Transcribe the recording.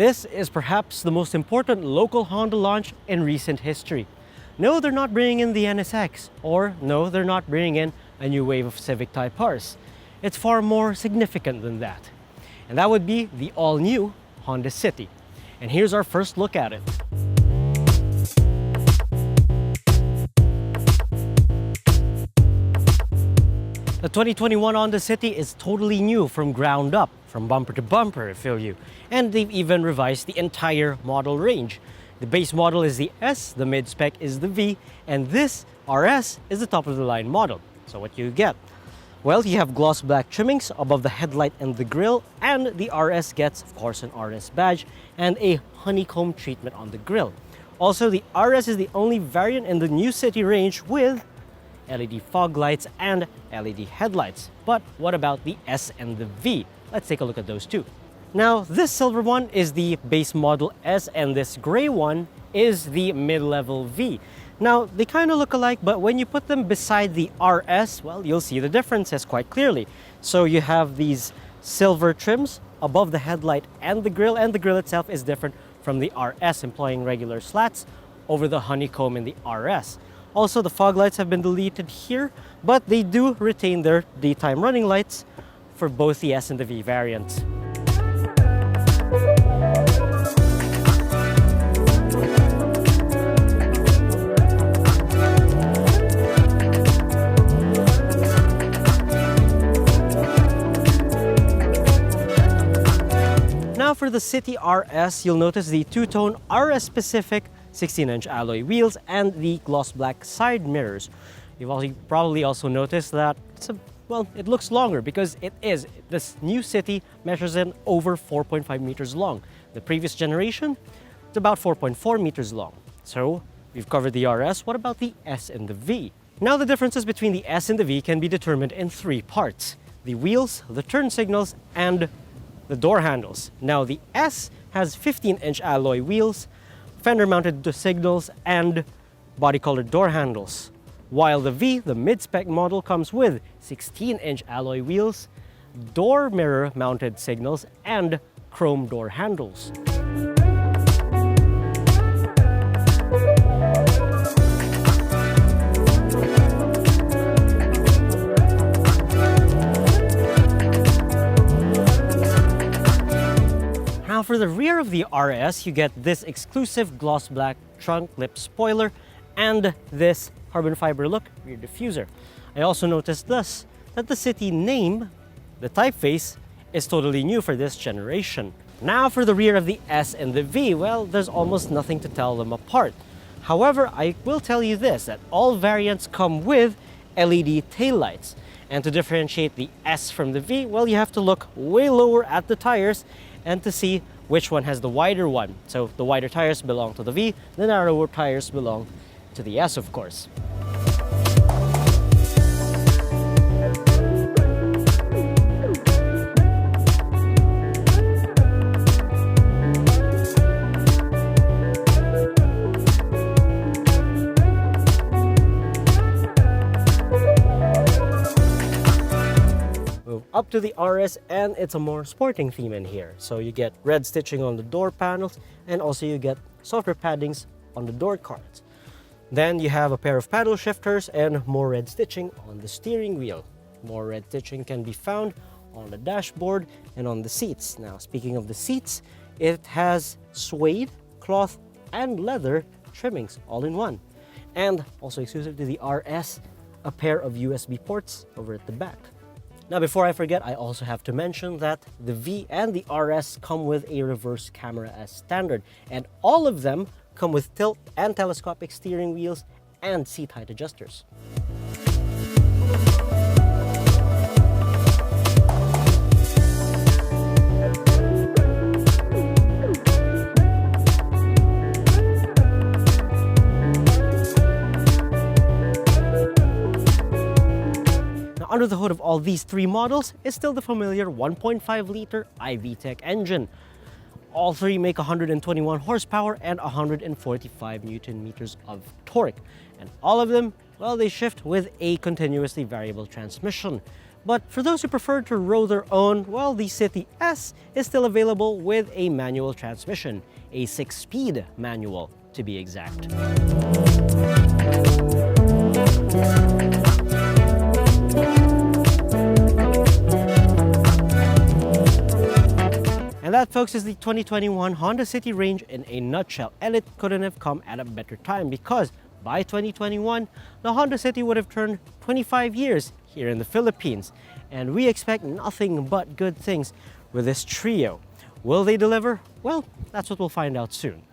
This is perhaps the most important local Honda launch in recent history. No, they're not bringing in the NSX, or no, they're not bringing in a new wave of Civic Type Rs. It's far more significant than that. And that would be the all-new Honda City. And here's our first look at it. The 2021 Honda City is totally new from ground up, from bumper to bumper, I feel you. And they've even revised the entire model range. The base model is the S, the mid-spec is the V, and this RS is the top-of-the-line model. So what you get? Well, you have gloss black trimmings above the headlight and the grille, and the RS gets, of course, an RS badge and a honeycomb treatment on the grille. Also, the RS is the only variant in the new City range with LED fog lights and LED headlights. But what about the S and the V? Let's take a look at those two. Now, this silver one is the base model S, and this gray one is the mid-level V. Now, they kind of look alike, but when you put them beside the RS, well, you'll see the differences quite clearly. So you have these silver trims above the headlight and the grille itself is different from the RS, employing regular slats over the honeycomb in the RS. Also, the fog lights have been deleted here, but they do retain their daytime running lights for both the S and the V variants. Now for the City RS, you'll notice the two-tone RS-specific 16-inch alloy wheels and the gloss black side mirrors. You've probably also noticed that it looks longer because it is. This new City measures in over 4.5 meters long. The previous generation, it's about 4.4 meters long. So we've covered the RS. What about the S and the V? Now the differences between the S and the V can be determined in three parts: the wheels, the turn signals, and the door handles. Now the S has 15-inch alloy wheels, fender-mounted signals, and body-colored door handles. While the V, the mid-spec model, comes with 16-inch alloy wheels, door mirror-mounted signals, and chrome door handles. Now for the rear of the RS, you get this exclusive gloss black trunk lip spoiler and this carbon fiber look rear diffuser. I also noticed that the City name, the typeface, is totally new for this generation. Now for the rear of the S and the V, well, there's almost nothing to tell them apart. However, I will tell you this, that all variants come with LED taillights. And to differentiate the S from the V, well, you have to look way lower at the tires and to see which one has the wider one. So the wider tires belong to the V, the narrower tires belong to the S, of course. Up to the RS, and it's a more sporting theme in here. So you get red stitching on the door panels, and also you get softer paddings on the door cards. Then you have a pair of paddle shifters and more red stitching on the steering wheel. More red stitching can be found on the dashboard and on the seats. Now, speaking of the seats, it has suede, cloth, and leather trimmings all in one. And also exclusive to the RS, a pair of USB ports over at the back. Now, before I forget, I also have to mention that the V and the RS come with a reverse camera as standard, and all of them come with tilt and telescopic steering wheels and seat height adjusters. Under the hood of all these three models is still the familiar 1.5-liter iVTEC engine. All three make 121 horsepower and 145 Newton meters of torque. And all of them, well, they shift with a continuously variable transmission. But for those who prefer to row their own, well, the City S is still available with a manual transmission, a 6-speed manual to be exact. And that, folks, is the 2021 Honda City range in a nutshell. And it couldn't have come at a better time because by 2021, the Honda City would have turned 25 years here in the Philippines. And we expect nothing but good things with this trio. Will they deliver? Well, that's what we'll find out soon.